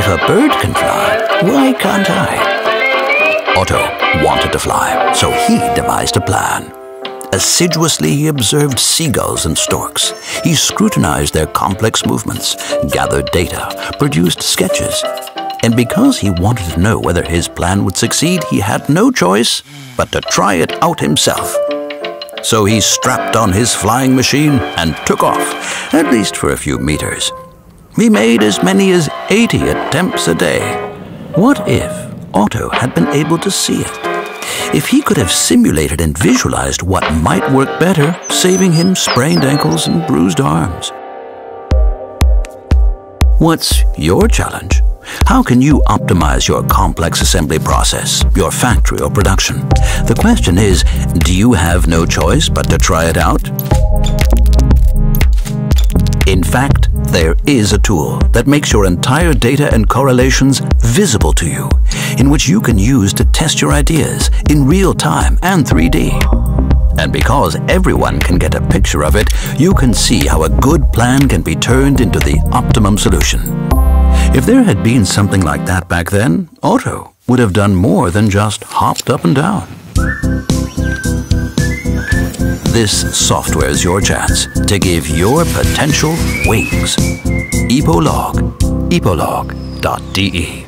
a bird can fly, why can't I? Otto wanted to fly, so he devised a plan. Assiduously, he observed seagulls and storks. He scrutinized their complex movements, gathered data, produced sketches. And because he wanted to know whether his plan would succeed, he had no choice but to try it out himself. So he strapped on his flying machine and took off, at least for a few meters. He made as many as 80 attempts a day. What if Otto had been able to see it? If he could have simulated and visualized what might work better, saving him sprained ankles and bruised arms. What's your challenge? How can you optimize your complex assembly process, your factory or production? The question is, do you have no choice but to try it out? In fact, there is a tool that makes your entire data and correlations visible to you, in which you can use to test your ideas in real time and 3D. And because everyone can get a picture of it, you can see how a good plan can be turned into the optimum solution. If there had been something like that back then, Otto would have done more than just hopped up and down. This software is your chance to give your potential wings. Epolog, epolog.de